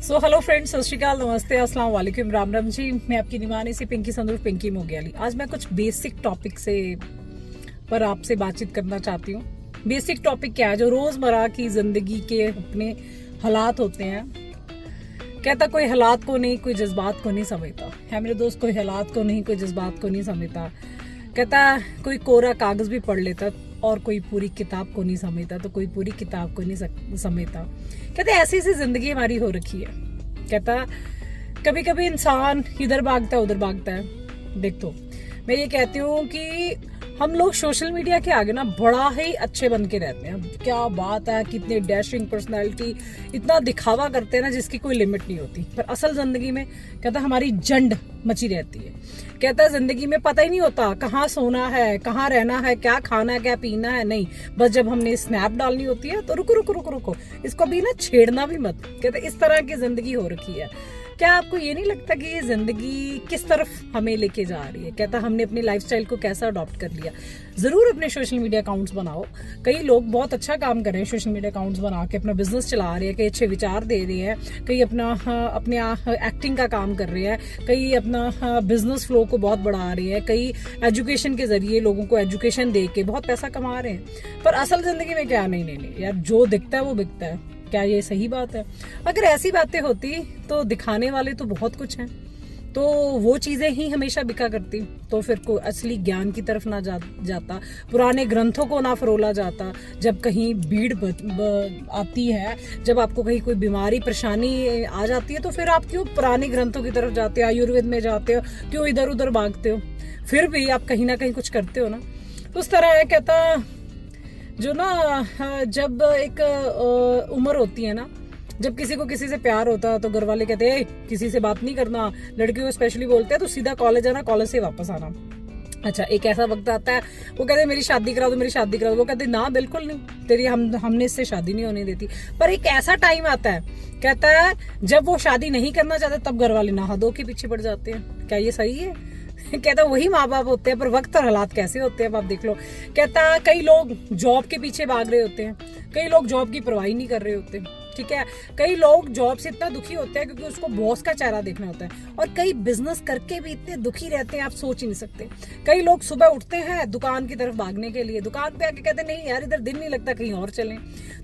Hello friends, सत श्रीकाल, नमस्ते, अस्सलाम वालेकुम, राम राम जी। मैं आपकी निमानी से पिंकी संदूर, पिंकी मोगयाली। आज मैं कुछ बेसिक टॉपिक से पर आपसे बातचीत करना चाहती हूँ। बेसिक टॉपिक क्या है? जो रोजमर्रा की जिंदगी के अपने हालात होते हैं। कहता कोई हालात को नहीं, कोई जज्बात को नहीं समझता है मेरे दोस्त। कोई हालात को नहीं, कोई जज्बात को नहीं समझता। कहता कोई कोरा कागज भी पढ़ लेता और कोई पूरी किताब को नहीं समझता, तो कोई पूरी किताब को नहीं समझता। कहते ऐसी सी जिंदगी हमारी हो रखी है। कहता कभी कभी इंसान इधर भागता है, उधर भागता है। देख, तो मैं ये कहती हूँ कि हम लोग सोशल मीडिया के आगे ना बड़ा ही अच्छे बन के रहते हैं। क्या बात है, कितने डैशिंग पर्सनालिटी, इतना दिखावा करते हैं ना जिसकी कोई लिमिट नहीं होती। पर असल जिंदगी में कहता हमारी जंड मची रहती है। कहता है जिंदगी में पता ही नहीं होता कहाँ सोना है, कहाँ रहना है, क्या खाना है, क्या पीना है। नहीं, बस जब हमने स्नैप डालनी होती है तो रुको रुको रुको रुको, इसको भी ना छेड़ना भी मत। कहते इस तरह की जिंदगी हो रखी है। क्या आपको ये नहीं लगता कि ये जिंदगी किस तरफ हमें लेके जा रही है? कहता हमने अपनी लाइफस्टाइल को कैसा अडॉप्ट कर लिया। जरूर अपने सोशल मीडिया अकाउंट्स बनाओ। कई लोग बहुत अच्छा काम कर रहे हैं, सोशल मीडिया अकाउंट्स बना के अपना बिजनेस चला रहे हैं। कई अच्छे विचार दे रहे हैं, कई अपने एक्टिंग का काम कर रहे हैं, कई अपना बिजनेस फ्लो को बहुत बढ़ा रहे हैं, कई एजुकेशन के जरिए लोगों को एजुकेशन दे के बहुत पैसा कमा रहे हैं। पर असल जिंदगी में क्या? नहीं यार, जो दिखता है वो बिकता है। क्या ये सही बात है? अगर ऐसी बातें होती तो दिखाने वाले तो बहुत कुछ हैं, तो वो चीजें ही हमेशा बिका करती, तो फिर कोई असली ज्ञान की तरफ ना जाता, पुराने ग्रंथों को ना फरोला जाता। जब कहीं भीड़ आती है, जब आपको कहीं कोई बीमारी परेशानी आ जाती है, तो फिर आप क्यों पुराने ग्रंथों की तरफ जाते हो, आयुर्वेद में जाते हो, क्यों इधर उधर भागते हो? फिर भी आप कहीं ना कहीं कुछ करते हो ना। तो उस तरह है। कहता जो ना, जब एक उम्र होती है ना, जब किसी को किसी से प्यार होता है तो घर वाले कहते हैं किसी से बात नहीं करना, लड़कियों को स्पेशली बोलते हैं तो सीधा कॉलेज आना, कॉलेज से वापस आना। अच्छा, एक ऐसा वक्त आता है वो कहते हैं मेरी शादी करा दो, मेरी शादी करा दो। वो कहते ना, बिल्कुल नहीं, तेरी हमने इससे शादी नहीं होने देती। पर एक ऐसा टाइम आता है, कहता है जब वो शादी नहीं करना चाहते तब घर वाले नहा धो के पीछे पड़ जाते हैं। क्या ये सही है? कहता वही माँ बाप होते हैं, पर वक्त और हालात कैसे होते हैं आप देख लो। कहता कई लोग जॉब के पीछे भाग रहे होते हैं, कई लोग जॉब की परवाही नहीं कर रहे होते, ठीक है। कई लोग जॉब से इतना दुखी होते हैं क्योंकि उसको बॉस का चेहरा देखना होता है, और कई बिजनेस करके भी इतने दुखी रहते हैं आप सोच ही नहीं सकते। कई लोग सुबह उठते हैं दुकान की तरफ भागने के लिए, दुकान पे आके कहते नहीं यार इधर दिन नहीं लगता, कहीं और चलें।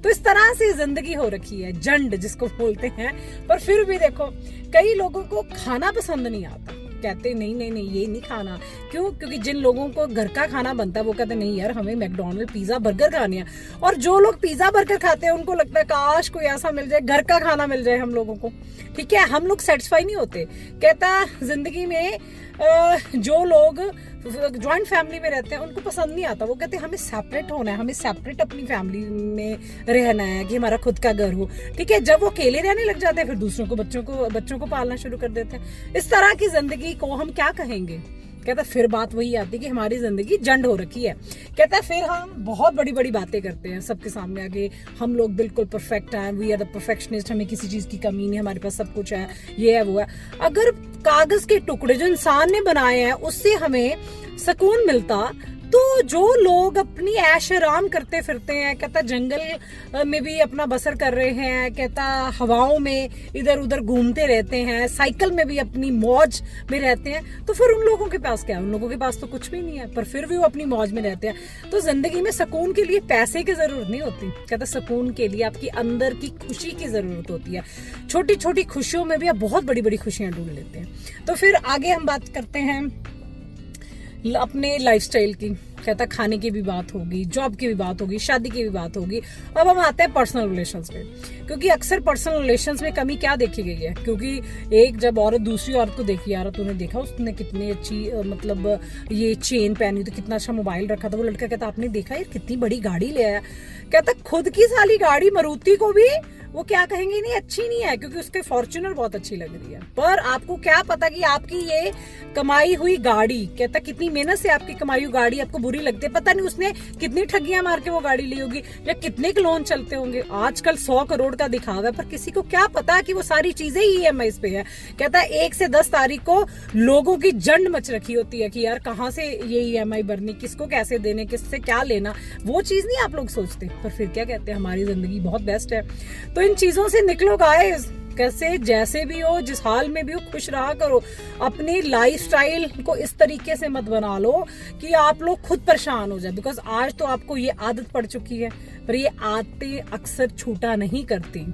तो इस तरह से जिंदगी हो रखी है, जंड जिसको बोलते हैं। पर फिर भी देखो, कई लोगों को खाना पसंद नहीं आता, कहते नहीं ये नहीं खाना। क्यों? क्योंकि जिन लोगों को घर का खाना बनता है वो कहते नहीं यार हमें मैकडॉनल्ड पिज्जा बर्गर खाने हैं। और जो लोग पिज्जा बर्गर खाते हैं उनको लगता है काश कोई ऐसा मिल जाए, घर का खाना मिल जाए हम लोगों को, ठीक है। हम लोग सेटिस्फाई नहीं होते। कहता जिंदगी में जो लोग ज्वाइंट फैमिली में रहते हैं उनको पसंद नहीं आता। वो कहते हैं हमें सेपरेट होना है, हमें सेपरेट अपनी फैमिली में रहना है, कि हमारा खुद का घर हो, ठीक है। जब वो अकेले रहने लग जाते हैं फिर दूसरों को बच्चों को पालना शुरू कर देते हैं। इस तरह की जिंदगी को हम क्या कहेंगे? कहता फिर बात वही आती है कि हमारी जिंदगी जंड हो रखी है। कहता फिर हम बहुत बड़ी बड़ी बातें करते हैं सबके सामने आगे, हम लोग बिल्कुल परफेक्ट हैं, वी आर द परफेक्शनिस्ट, हमें किसी चीज की कमी नहीं, हमारे पास सब कुछ है, ये है वो है। अगर कागज के टुकड़े जो इंसान ने बनाए हैं उससे हमें सुकून मिलता, तो जो लोग अपनी ऐश आराम करते फिरते हैं, कहता जंगल में भी अपना बसर कर रहे हैं, कहता हवाओं में इधर उधर घूमते रहते हैं, साइकिल में भी अपनी मौज में रहते हैं, तो फिर उन लोगों के पास क्या है? उन लोगों के पास तो कुछ भी नहीं है, पर फिर भी वो अपनी मौज में रहते हैं। तो जिंदगी में सुकून के लिए पैसे की जरूरत नहीं होती। कहता सुकून के लिए आपकी अंदर की खुशी की जरूरत होती है। छोटी छोटी खुशियों में भी आप बहुत बड़ी बड़ी खुशियां ढूंढ लेते हैं। तो फिर आगे हम बात करते हैं अपने लाइफस्टाइल की। कहता खाने की भी बात होगी, जॉब की भी बात होगी, शादी की भी बात होगी। अब हम आते हैं पर्सनल रिलेशंस पे, क्योंकि अक्सर पर्सनल रिलेशंस में कमी क्या देखी गई है? क्योंकि एक जब औरत दूसरी औरत को देखी, यार तूने देखा उसने कितनी अच्छी मतलब ये चेन पहनी, तो कितना अच्छा मोबाइल रखा था। वो लड़का कहता आपने देखा यार कितनी बड़ी गाड़ी ले आया। कहता खुद की साली गाड़ी मारुति को भी वो क्या कहेंगे नहीं अच्छी नहीं है, क्योंकि उसके फॉर्च्यूनर बहुत अच्छी लग रही है। पर आपको क्या पता कि आपकी ये कमाई हुई गाड़ी, कहता कितनी मेहनत से आपकी कमाई हुई गाड़ी आपको बुरी लगती है। पता नहीं उसने कितनी ठगियां मार के वो गाड़ी ली होगी, या कितने के लोन चलते होंगे। आजकल 100 करोड़ का दिखावा है, पर किसी को क्या पता कि वो सारी चीजें EMI पे है। कहता है 1 से 10 तारीख को लोगों की जंड मच रखी होती है कि यार कहाँ से ये EMI भरनी, किसको कैसे देने, किससे क्या लेना, वो चीज नहीं आप लोग सोचते। पर फिर क्या कहते हैं हमारी जिंदगी बहुत बेस्ट है। तो इन चीजों से निकलो गाइस, कैसे जैसे भी हो, जिस हाल में भी हो, खुश रहा करो। अपनी लाइफस्टाइल को इस तरीके से मत बना लो कि आप लोग खुद परेशान हो जाए, बिकॉज आज तो आपको ये आदत पड़ चुकी है, पर ये आदतें अक्सर छूटा नहीं करती।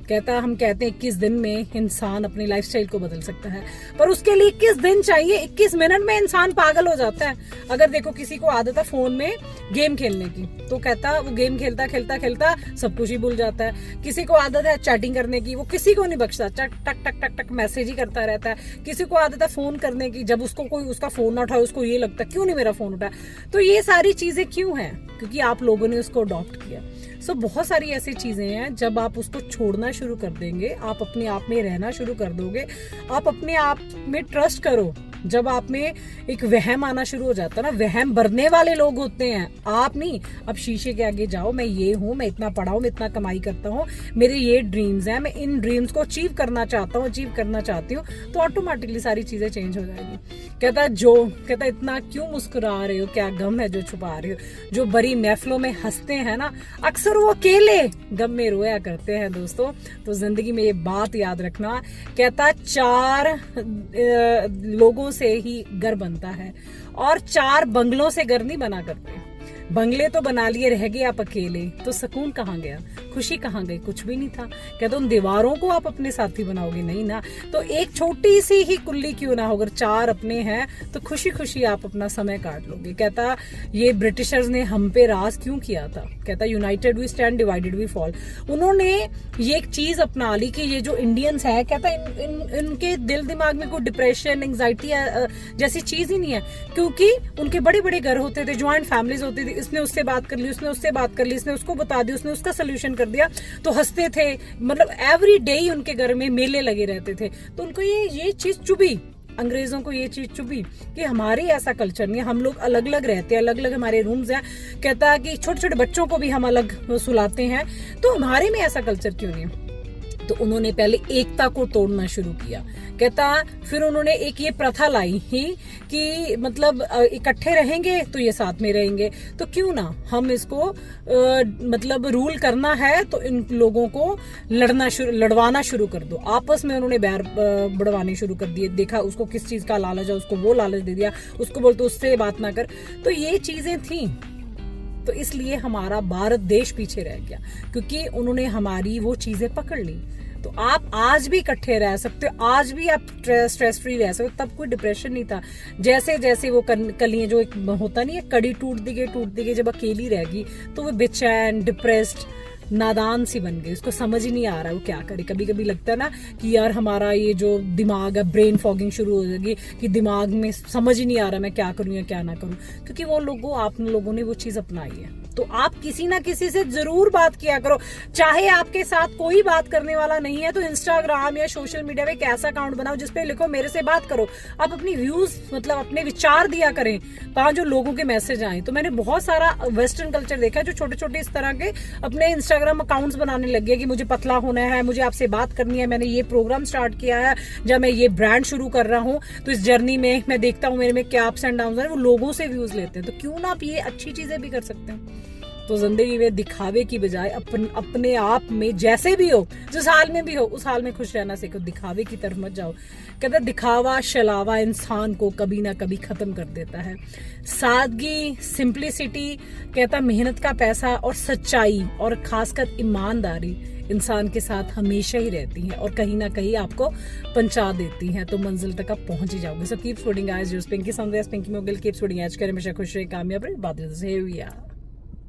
कहता हम कहते हैं 21 दिन में इंसान अपनी लाइफस्टाइल को बदल सकता है, पर उसके लिए 21 दिन चाहिए। 21 मिनट में इंसान पागल हो जाता है। अगर देखो किसी को आदत है फोन में गेम खेलने की, तो कहता वो गेम खेलता खेलता खेलता सब कुछ ही भूल जाता है। किसी को आदत है चैटिंग करने की, वो किसी को नहीं बख्शता, टक टक टक टक टक मैसेज ही करता रहता है। किसी को आदत है फोन करने की, जब उसको कोई उसका फोन ना उठाए उसको ये लगता है क्यों नहीं मेरा फोन उठाया। तो ये सारी चीजें क्यों हैं? क्योंकि आप लोगों ने उसको अडॉप्ट किया। सो बहुत सारी ऐसी चीजें हैं, जब आप उसको छोड़ना शुरू कर देंगे, आप अपने आप में रहना शुरू कर दोगे, आप अपने आप में ट्रस्ट करो। जब आप में एक वहम आना शुरू हो जाता है ना, वहम भरने वाले लोग होते हैं, आप नहीं। अब शीशे के आगे जाओ, मैं ये हूँ, मैं इतना पढ़ा हूँ, मैं इतना कमाई करता हूँ, मेरे ये ड्रीम्स हैं, मैं इन ड्रीम्स को अचीव करना चाहता हूँ, अचीव करना चाहती हूँ, तो ऑटोमेटिकली सारी चीजें चेंज हो जाएगी। कहता इतना क्यों मुस्कुरा रहे हो, क्या गम है जो छुपा रहे हो? जो बड़ी महफिलों में हंसते हैं ना, अक्सर वो अकेले गम में रोया करते हैं दोस्तों। तो जिंदगी में ये बात याद रखना। कहता 4 लोगों से ही घर बनता है, और 4 बंगलों से घर नहीं बना करते। बंगले तो बना लिए, रह गए आप अकेले, तो सुकून कहाँ गया, खुशी कहाँ गई? कुछ भी नहीं था। कहते उन दीवारों को आप अपने साथी बनाओगे नहीं ना। तो एक छोटी सी ही कुल्ली क्यों ना हो, अगर 4 अपने हैं तो खुशी खुशी आप अपना समय काट लोगे। कहता ये ब्रिटिशर्स ने हम पे राज क्यों किया था? कहता united we stand, divided we fall. उन्होंने ये एक चीज अपना ली कि ये जो इंडियंस है, कहता इनके दिल दिमाग में कोई डिप्रेशन, एंग्जाइटी जैसी चीज ही नहीं है, क्योंकि उनके बड़े बड़े घर होते थे, ज्वाइंट फैमिलीज होती थी। इसने उससे बात कर ली, उसने उससे बात कर ली, इसने उसको बता दी, उसने उसका सोल्यूशन कर दिया, तो हंसते थे। मतलब एवरी डे ही उनके घर में मेले लगे रहते थे। तो उनको ये चीज चुभी, अंग्रेजों को ये चीज चुभी कि हमारे ऐसा कल्चर नहीं है, हम लोग अलग अलग रहते हैं, अलग अलग हमारे रूम्स हैं। कहता है कि छोटे छोटे बच्चों को भी हम अलग सुलाते हैं, तो हमारे में ऐसा कल्चर क्यों नहीं है? तो उन्होंने पहले एकता को तोड़ना शुरू किया। कहता फिर उन्होंने एक ये प्रथा लाई ही कि मतलब इकट्ठे रहेंगे तो ये साथ में रहेंगे, तो क्यों ना हम इसको मतलब रूल करना है तो इन लोगों को लड़वाना शुरू कर दो। आपस में उन्होंने बैर बढ़वाने शुरू कर दिए। देखा उसको किस चीज का लालच है, उसको वो लालच दे दिया, उसको बोलते उससे बात ना कर। तो ये चीजें थी, तो इसलिए हमारा भारत देश पीछे रह गया, क्योंकि उन्होंने हमारी वो चीजें पकड़ ली। तो आप आज भी इकट्ठे रह सकते हो, आज भी आप स्ट्रेस फ्री रह सकते हो। तब कोई डिप्रेशन नहीं था। जैसे जैसे वो कलियां, जो एक होता नहीं है, कड़ी टूट दी गई, जब अकेली रह गई तो वो बेचैन, डिप्रेस्ड, नादान सी बन गई। उसको समझ ही नहीं आ रहा वो क्या करे। कभी कभी लगता है ना कि यार हमारा ये जो दिमाग है, ब्रेन फॉगिंग शुरू हो जाएगी कि दिमाग में समझ ही नहीं आ रहा मैं क्या करूं या क्या ना करूं, क्योंकि आप लोगों ने वो चीज अपनाई है। तो आप किसी ना किसी से जरूर बात किया करो। चाहे आपके साथ कोई बात करने वाला नहीं है, तो इंस्टाग्राम या सोशल मीडिया पे एक ऐसा अकाउंट बनाओ जिसपे लिखो मेरे से बात करो। आप अपनी व्यूज, मतलब अपने विचार दिया करें, ताकि जो लोगों के मैसेज आए। तो मैंने बहुत सारा वेस्टर्न कल्चर देखा है, जो छोटे छोटे इस तरह के अपने इंस्टाग्राम अकाउंट्स बनाने लग गए कि मुझे पतला होना है, मुझे आपसे बात करनी है, मैंने ये प्रोग्राम स्टार्ट किया है, जब मैं ये ब्रांड शुरू कर रहा हूँ, तो इस जर्नी में मैं देखता हूँ मेरे में क्या अप्स एंड डाउन्स है। वो लोगों से व्यूज लेते हैं, तो क्यों ना आप ये अच्छी चीजें भी कर सकते हैं। तो जिंदगी में दिखावे की बजाय अपने आप में जैसे भी हो, जिस हाल में भी हो, उस हाल में खुश रहना सीखो। दिखावे की तरफ मत जाओ। कहता दिखावा शलावा इंसान को कभी ना कभी खत्म कर देता है। सादगी, सिंप्लिसिटी, कहता मेहनत का पैसा और सच्चाई और खासकर ईमानदारी इंसान के साथ हमेशा ही रहती हैं और कहीं ना कहीं आपको पहुंचा देती हैं, तो मंजिल तक आप पहुंच ही जाओगे। सो कीप स्टूडिंग आज, पिंकी संदेश, पिंकी मोगिल, कीप स्टूडिंग आज, कर हमेशा खुश रहे, कामयाब रहे, बात से हुई।